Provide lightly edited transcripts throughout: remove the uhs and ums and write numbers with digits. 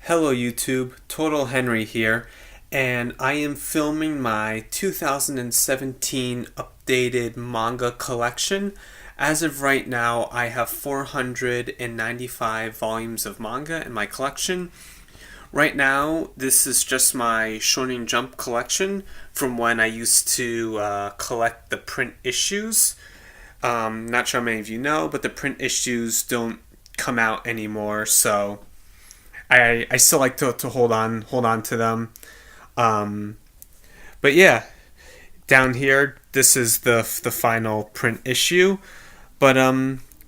Hello YouTube, Totalhenry here, and I am filming my 2017 updated manga collection. As of right now, I have 495 volumes of manga in my collection. Right now, this is just my Shonen Jump collection from when I used to collect the print issues. Not sure how many of you know, but the print issues don't come out anymore, so I still like to hold on to them. Um, but yeah, down here this is the final print issue. But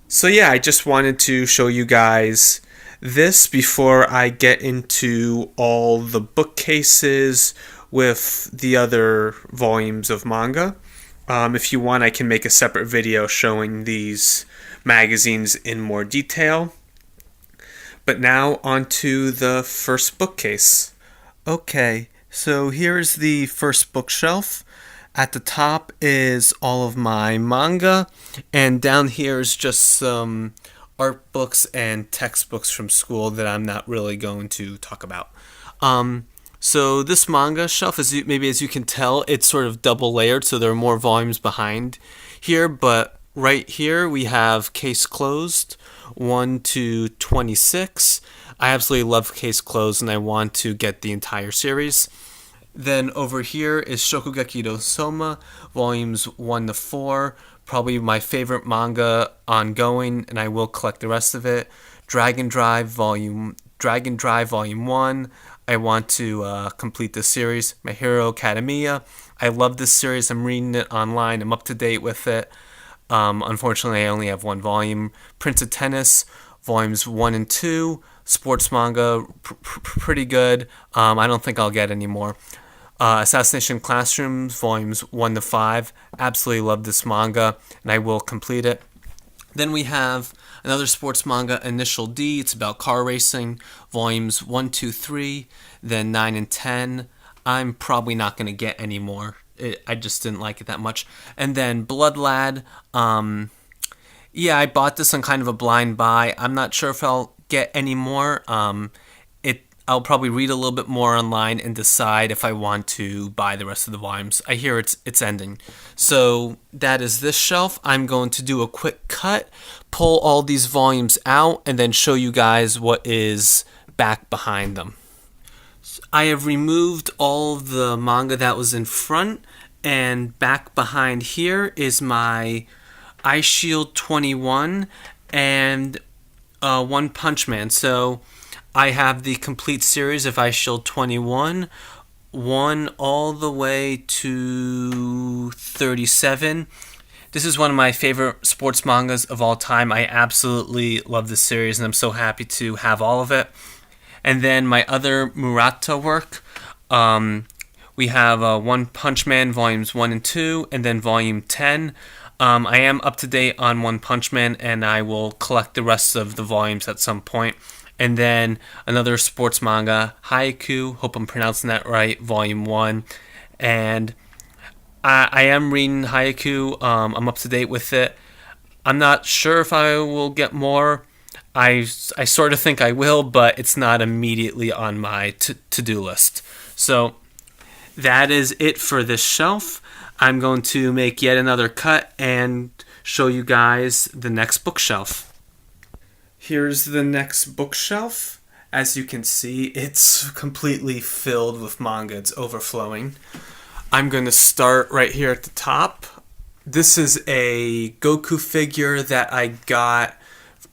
so yeah, I just wanted to show you guys this before I get into all the bookcases with the other volumes of manga. If you want, I can make a separate video showing these magazines in more detail. But now onto the first bookcase. Okay, so here's the first bookshelf. At the top is all of my manga, and down here is just some art books and textbooks from school that I'm not really going to talk about. So this manga shelf, as you can tell, it's sort of double layered, so there are more volumes behind here, but right here we have Case Closed 1 to 26. I absolutely love Case Closed and I want to get the entire series. Then over here is Shokugeki no Soma, volumes 1 to 4. Probably my favorite manga ongoing, and I will collect the rest of it. Dragon Drive Volume 1. I want to complete this series. My Hero Academia. I love this series. I'm reading it online. I'm up to date with it. Unfortunately, I only have one volume. Prince of Tennis, volumes 1 and 2. Sports manga, pretty good. I don't think I'll get any more. Assassination Classrooms, volumes 1 to 5. Absolutely love this manga, and I will complete it. Then we have another sports manga, Initial D. It's about car racing, volumes 1, 2, 3, then 9 and 10. I'm probably not going to get any more. I just didn't like it that much. And then Blood Lad. Yeah, I bought this on kind of a blind buy. I'm not sure if I'll get any more. I'll probably read a little bit more online and decide if I want to buy the rest of the volumes. I hear it's ending. So that is this shelf. I'm going to do a quick cut, pull all these volumes out, and then show you guys what is back behind them. I have removed all of the manga that was in front, and back behind here is my Ice Shield 21 and One Punch Man. So I have the complete series of Ice Shield 21, 1 all the way to 37. This is one of my favorite sports mangas of all time. I absolutely love this series, and I'm so happy to have all of it. And then my other Murata work, we have One Punch Man volumes 1 and 2, and then volume 10. I am up to date on One Punch Man, and I will collect the rest of the volumes at some point. And then another sports manga, Haiku, hope I'm pronouncing that right, volume 1. And I am reading Haiku. I'm up to date with it. I'm not sure if I will get more. I sort of think I will, but it's not immediately on my to-do list. So that is it for this shelf. I'm going to make yet another cut and show you guys the next bookshelf. Here's the next bookshelf. As you can see, it's completely filled with manga. It's overflowing. I'm going to start right here at the top. This is a Goku figure that I got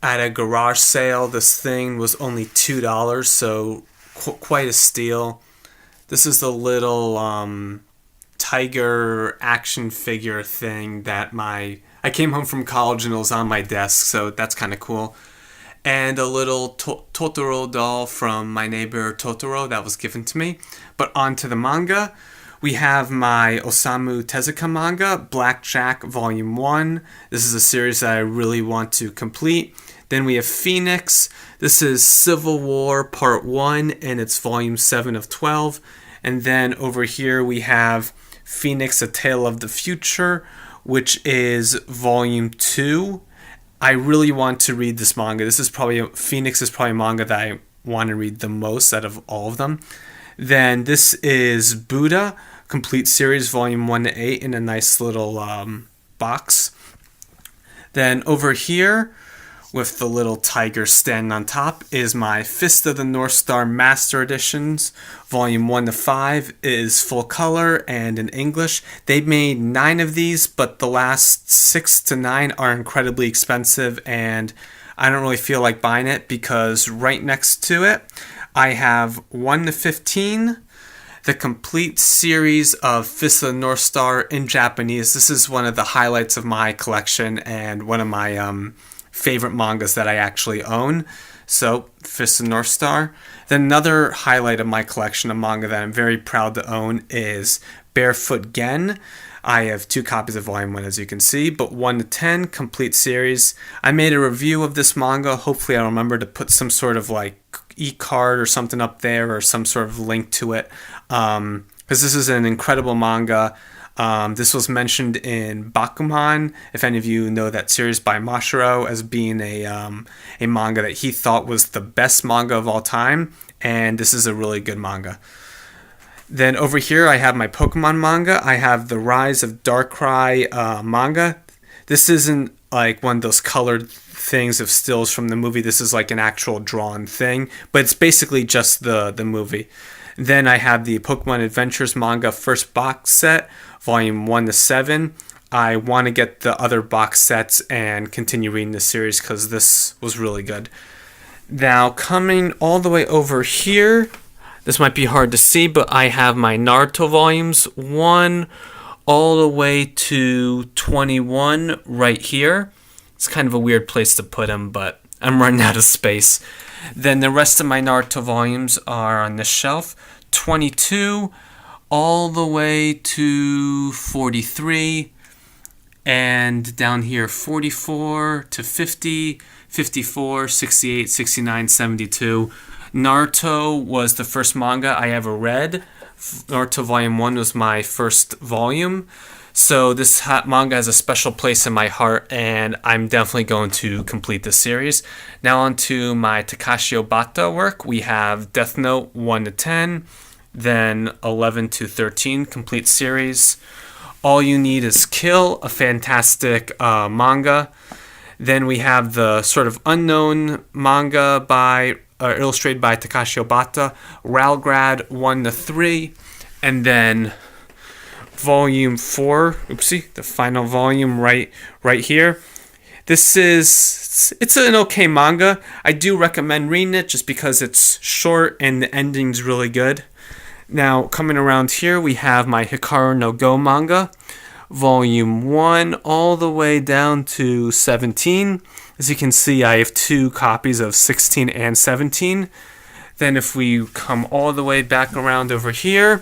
at a garage sale. This thing was only $2, so quite a steal. This is the little tiger action figure thing that I came home from college and it was on my desk, so that's kind of cool. And a little Totoro doll from My Neighbor Totoro that was given to me. But on to the manga. We have my Osamu Tezuka manga, Blackjack Volume 1. This is a series that I really want to complete. Then we have Phoenix. This is Civil War Part 1, and it's Volume 7 of 12. And then over here we have Phoenix, A Tale of the Future, which is Volume 2. I really want to read this manga. Phoenix is probably a manga that I want to read the most out of all of them. Then this is Buddha, complete series, volume 1 to 8 in a nice little box. Then over here, with the little tiger standing on top, is my Fist of the North Star Master Editions. Volume 1 to 5 is full color and in English. They made 9 of these, but the last 6 to 9 are incredibly expensive, and I don't really feel like buying it because right next to it, I have 1 to 15, the complete series of Fist of the North Star in Japanese. This is one of the highlights of my collection and one of my favorite mangas that I actually own. So, Fist of the North Star. Then another highlight of my collection of manga that I'm very proud to own is Barefoot Gen. I have 2 copies of volume 1, as you can see, but 1 to 10, complete series. I made a review of this manga. Hopefully I'll remember to put some sort of like e-card or something up there or some sort of link to it, because this is an incredible manga. This was mentioned in Bakuman, if any of you know that series by Mashiro, as being a manga that he thought was the best manga of all time, and this is a really good manga. Then over here I have my Pokemon manga. I have the Rise of Darkrai manga. This isn't like one of those colored things of stills from the movie. This is like an actual drawn thing, but it's basically just the movie. Then I have the Pokemon Adventures manga first box set, volume 1 to 7. I want to get the other box sets and continue reading the series because this was really good. Now coming all the way over here, this might be hard to see, but I have my Naruto volumes 1 all the way to 21 right here. It's kind of a weird place to put them, but I'm running out of space. Then the rest of my Naruto volumes are on this shelf. 22 all the way to 43. And down here 44 to 50, 54, 68, 69, 72. Naruto was the first manga I ever read. Naruto Volume 1 was my first volume. So this manga has a special place in my heart, and I'm definitely going to complete this series. Now on to my Takashi Obata work. We have Death Note 1 to 10, then 11 to 13, complete series. All You Need Is Kill, a fantastic manga. Then we have the sort of unknown manga illustrated by Takashi Obata, Ralgrad 1 to 3, and then volume 4, the final volume right here. It's an okay manga. I do recommend reading it just because it's short and the ending's really good. Now, coming around here, we have my Hikaru no Go manga, volume 1 all the way down to 17. As you can see, I have 2 copies of 16 and 17. Then if we come all the way back around over here,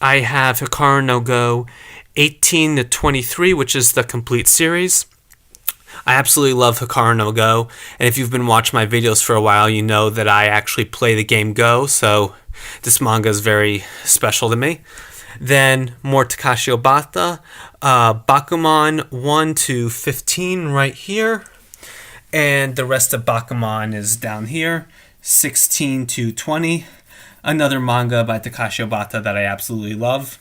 I have Hikaru no Go 18 to 23, which is the complete series. I absolutely love Hikaru no Go, and if you've been watching my videos for a while, you know that I actually play the game Go, so this manga is very special to me. Then more Takashi Obata, Bakuman 1 to 15 right here, and the rest of Bakuman is down here, 16 to 20. Another manga by Takashi Obata that I absolutely love.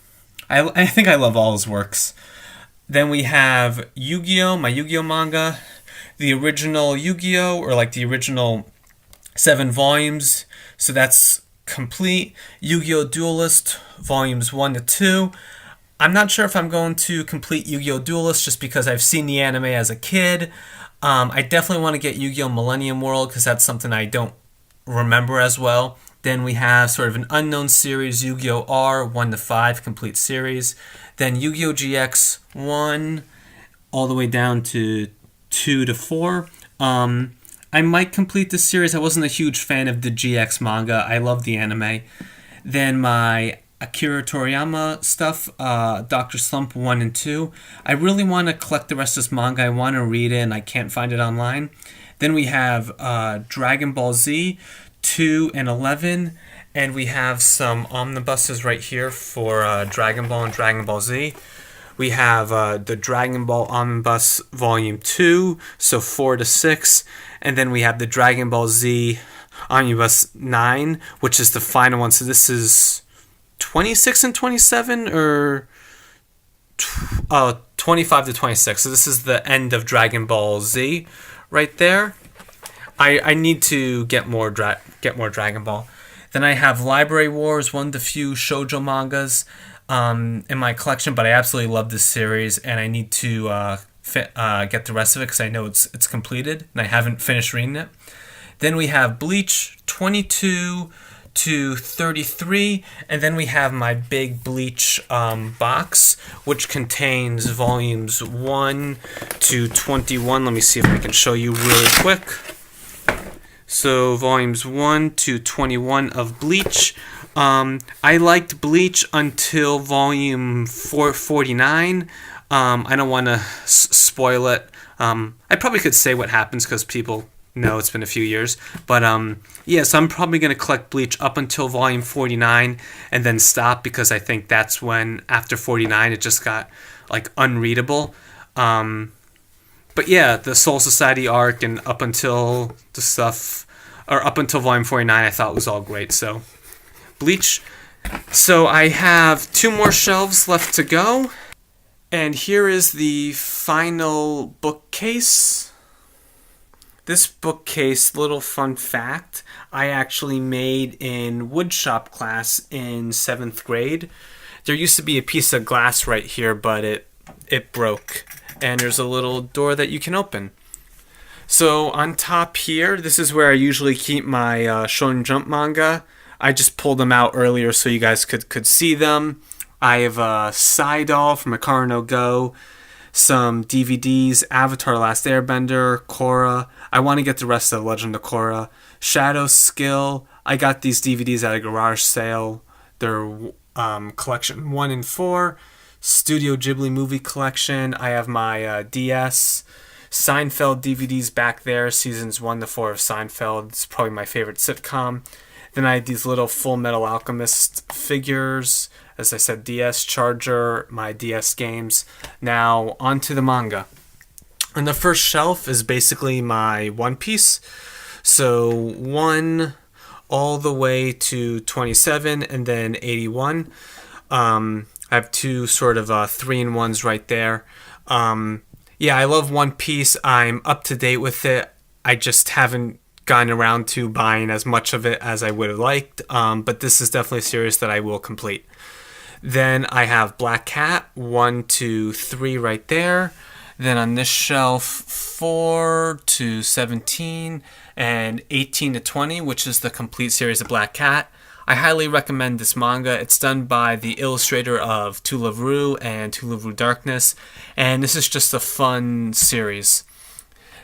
I think I love all his works. Then we have Yu-Gi-Oh!, my Yu-Gi-Oh! Manga, the original Yu-Gi-Oh!, or like the original 7 volumes. So that's complete. Yu-Gi-Oh! Duelist, volumes 1 to 2. I'm not sure if I'm going to complete Yu-Gi-Oh! Duelist just because I've seen the anime as a kid. I definitely want to get Yu-Gi-Oh! Millennium World because that's something I don't remember as well. Then we have sort of an unknown series, Yu-Gi-Oh! R 1 to 5, complete series. Then Yu-Gi-Oh! GX 1 all the way down to 2 to 4. I might complete this series. I wasn't a huge fan of the GX manga. I love the anime. Then my Akira Toriyama stuff, Dr. Slump 1 and 2. I really want to collect the rest of this manga. I want to read it, and I can't find it online. Then we have Dragon Ball Z 2 and 11, and we have some omnibuses right here for Dragon Ball and Dragon Ball Z. We have the Dragon Ball Omnibus Volume 2, so 4 to 6, and then we have the Dragon Ball Z Omnibus 9, which is the final one. So this is 26 and 27, or 25 to 26. So this is the end of Dragon Ball Z right there. I need to get more Dragon Ball. Then I have Library Wars, one of the few shoujo mangas in my collection, but I absolutely love this series, and I need to get the rest of it because I know it's completed, and I haven't finished reading it. Then we have Bleach 22 to 33, and then we have my big Bleach box, which contains volumes 1 to 21. Let me see if I can show you really quick. So volumes 1 to 21 of Bleach. I liked Bleach until volume 449. I don't want to spoil it. I probably could say what happens because people know it's been a few years. But yeah, so I'm probably going to collect Bleach up until volume 49 and then stop, because I think that's when, after 49, it just got like unreadable. But yeah, the Soul Society arc and up until the stuff, or up until volume 49, I thought was all great. So Bleach. So I have 2 more shelves left to go. And here is the final bookcase. This bookcase, little fun fact, I actually made in woodshop class in 7th grade. There used to be a piece of glass right here, but it broke. And there's a little door that you can open. So on top here, this is where I usually keep my Shonen Jump manga. I just pulled them out earlier so you guys could see them. I have a Psy-Doll from Akari no Go, some DVDs, Avatar: The Last Airbender, Korra. I want to get the rest of the Legend of Korra. Shadow Skill. I got these DVDs at a garage sale. They're collection 1 and 4. Studio Ghibli movie collection. I have my DS. Seinfeld DVDs back there. Seasons 1 to 4 of Seinfeld. It's probably my favorite sitcom. Then I had these little Full Metal Alchemist figures. As I said, DS charger, my DS games. Now, on to the manga. And the first shelf is basically my One Piece. So 1 all the way to 27 and then 81. I have 2 sort of 3-in-1s right there. Yeah, I love One Piece. I'm up to date with it. I just haven't gotten around to buying as much of it as I would have liked. But this is definitely a series that I will complete. Then I have Black Cat, 1 to 3 right there. Then on this shelf, 4 to 17 and 18 to 20, which is the complete series of Black Cat. I highly recommend this manga. It's done by the illustrator of To Love Ru and To Love Ru Darkness, and this is just a fun series.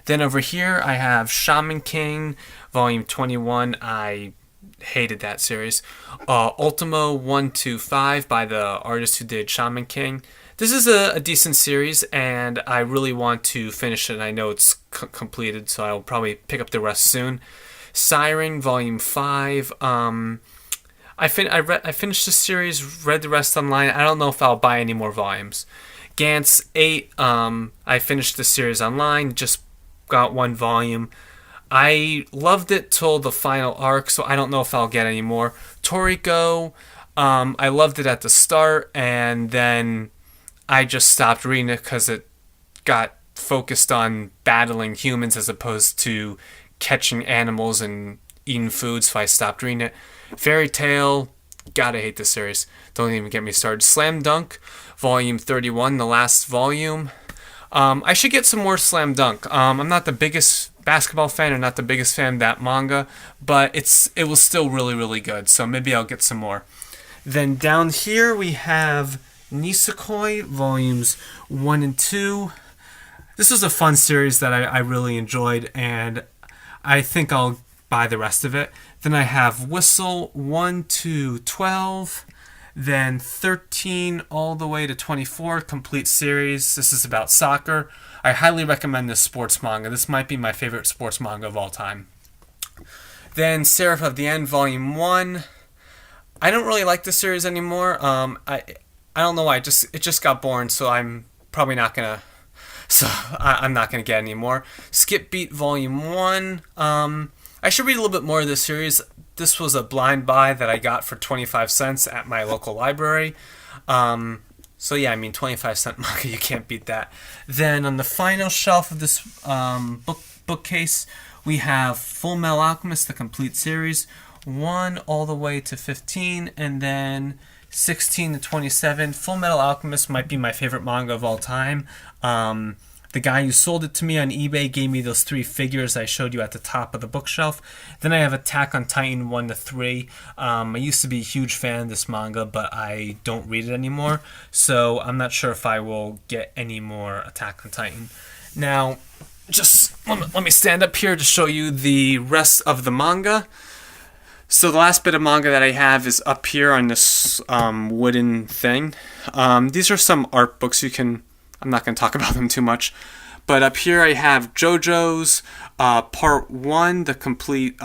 Then over here, I have Shaman King, volume 21. I hated that series. Ultimo 1 to 5 by the artist who did Shaman King. This is a decent series, and I really want to finish it. I know it's completed, so I'll probably pick up the rest soon. Siren, volume 5. I finished the series, read the rest online. I don't know if I'll buy any more volumes. Gantz 8. I finished the series online, just got 1 volume. I loved it till the final arc, so I don't know if I'll get any more. Toriko, I loved it at the start, and then I just stopped reading it because it got focused on battling humans as opposed to catching animals and eating food, so I stopped reading it. Fairy Tail, gotta hate this series. Don't even get me started. Slam Dunk, volume 31, the last volume. I should get some more Slam Dunk. I'm not the biggest basketball fan, or not the biggest fan of that manga, but it was still really, really good, so maybe I'll get some more. Then down here we have Nisekoi, volumes 1 and 2. This was a fun series that I really enjoyed, and I think I'll buy the rest of it. Then I have Whistle 1 to 12. Then 13 all the way to 24, complete series. This is about soccer. I highly recommend this sports manga. This might be my favorite sports manga of all time. Then Seraph of the End, volume 1. I don't really like this series anymore. I don't know why. It just got boring, so I'm probably not gonna. I'm not gonna get any more. Skip Beat, volume 1. I should read a little bit more of this series. This was a blind buy that I got for 25 cents at my local library. So yeah, I mean, 25-cent manga, you can't beat that. Then on the final shelf of this bookcase, we have Full Metal Alchemist, the complete series, 1 all the way to 15, and then 16 to 27. Full Metal Alchemist might be my favorite manga of all time. The guy who sold it to me on eBay gave me those 3 figures I showed you at the top of the bookshelf. Then I have Attack on Titan 1 to 3. I used to be a huge fan of this manga, but I don't read it anymore. So I'm not sure if I will get any more Attack on Titan. Now, just let me stand up here to show you the rest of the manga. So the last bit of manga that I have is up here on this wooden thing. These are some art books. I'm not going to talk about them too much. But up here I have JoJo's Part 1, the complete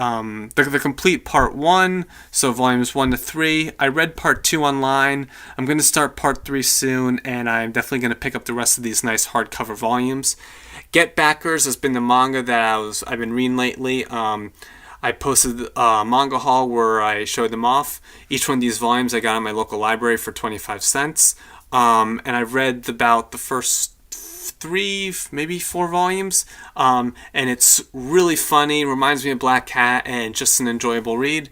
Part 1, so volumes 1 to 3. I read Part 2 online. I'm going to start Part 3 soon, and I'm definitely going to pick up the rest of these nice hardcover volumes. Get Backers has been the manga that I've been reading lately. I posted a manga haul where I showed them off. Each one of these volumes I got at my local library for 25 cents. And I've read about the first 3, maybe 4 volumes, and it's really funny, reminds me of Black Cat, and just an enjoyable read.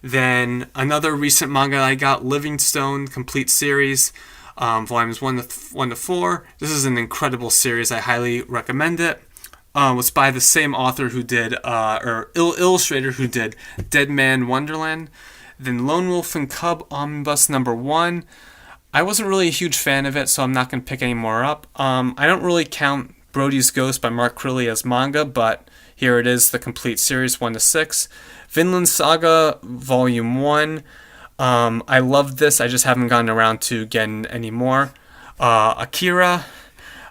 Then another recent manga I got, Livingstone, complete series, volumes 1 to 4. This is an incredible series. I highly recommend it. Was by the same author who did, illustrator who did Dead Man Wonderland. Then Lone Wolf and Cub Omnibus number 1. I wasn't really a huge fan of it, so I'm not going to pick any more up. I don't really count Brody's Ghost by Mark Crilly as manga, but here it is, the complete series, 1 to 6. Vinland Saga, Volume 1. I love this, I just haven't gotten around to getting any more. Akira,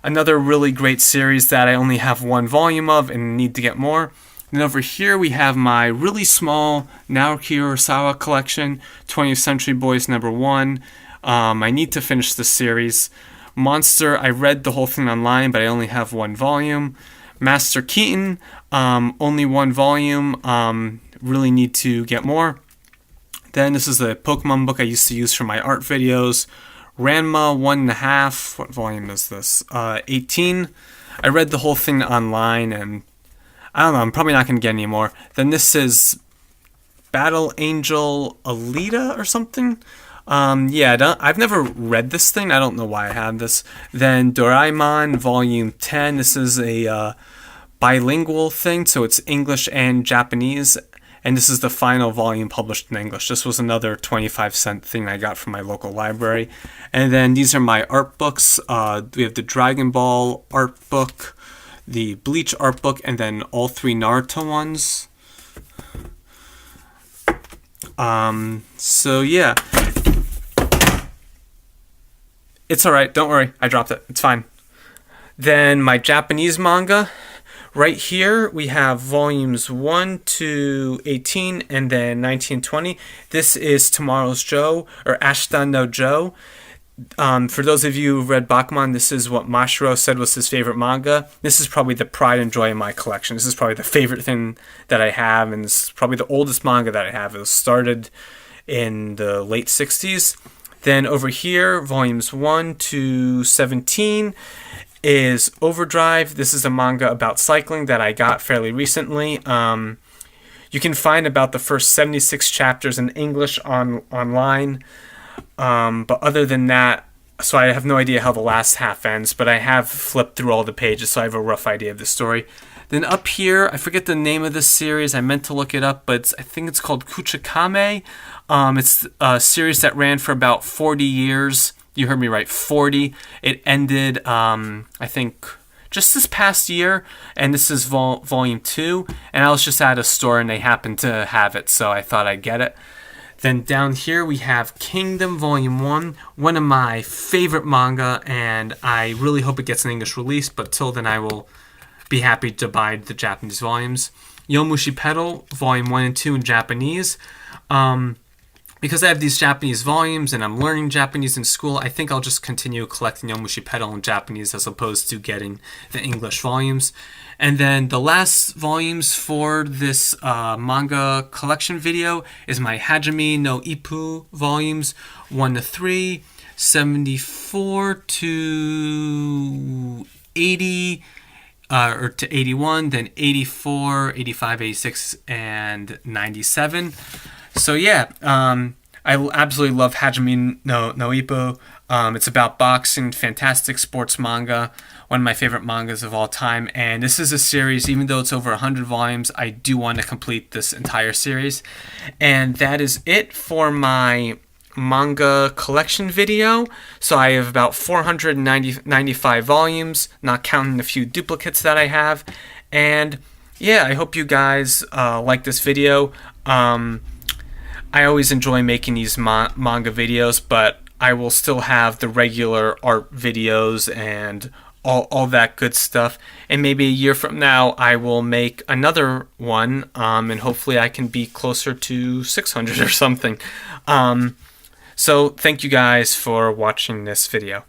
another really great series that I only have 1 volume of and need to get more. Then over here we have my really small Naoki Urasawa collection, 20th Century Boys number 1. I need to finish this series. Monster, I read the whole thing online, but I only have 1 volume. Master Keaton, only 1 volume. Really need to get more. Then this is the Pokemon book I used to use for my art videos. Ranma 1.5. What volume is this? 18. I read the whole thing online, and I don't know, I'm probably not going to get any more. Then this is Battle Angel Alita or something. I've never read this thing. I don't know why I have this. Then Doraemon Volume 10. This is a bilingual thing, so it's English and Japanese. And this is the final volume published in English. This was another 25-cent thing I got from my local library. And then these are my art books. We have the Dragon Ball art book, the Bleach art book, and then all 3 Naruto ones. So yeah. It's alright, don't worry, I dropped it, it's fine. Then my Japanese manga. Right here we have volumes 1 to 18 and then 19 20. This is Tomorrow's Joe, or Ashita no Joe. For those of you who've read Bakuman, this is what Mashiro said was his favorite manga. This is probably the pride and joy of my collection. This is probably the favorite thing that I have, and it's probably the oldest manga that I have. It was started in the late 60s. Then over here, volumes 1 to 17 is Overdrive. This is a manga about cycling that I got fairly recently. You can find about the first 76 chapters in English online. But other than that, so I have no idea how the last half ends, but I have flipped through all the pages, so I have a rough idea of the story. Then up here, I forget the name of this series. I meant to look it up, but I think it's called Kuchikame. It's a series that ran for about 40 years. You heard me right, 40. It ended, I think, just this past year, and this is volume 2. And I was just at a store, and they happened to have it, so I thought I'd get it. Then down here we have Kingdom Volume 1, one of my favorite manga, and I really hope it gets an English release, but till then I will be happy to buy the Japanese volumes. Yomushi Pedal, Volume 1 and 2 in Japanese. because I have these Japanese volumes and I'm learning Japanese in school, I think I'll just continue collecting Yomushi Pedal in Japanese as opposed to getting the English volumes. And then the last volumes for this manga collection video is my Hajime no Ippu volumes 1 to 3, 74 to 80, or to 81, then 84, 85, 86, and 97. So yeah, I absolutely love Hajime no Ippo. It's about boxing, fantastic sports manga, one of my favorite mangas of all time. And this is a series, even though it's over 100 volumes, I do want to complete this entire series. And that is it for my manga collection video. So I have about 495 volumes, not counting a few duplicates that I have. And yeah, I hope you guys like this video. I always enjoy making these manga videos, but I will still have the regular art videos and all that good stuff. And maybe a year from now, I will make another one, and hopefully I can be closer to 600 or something. So thank you guys for watching this video.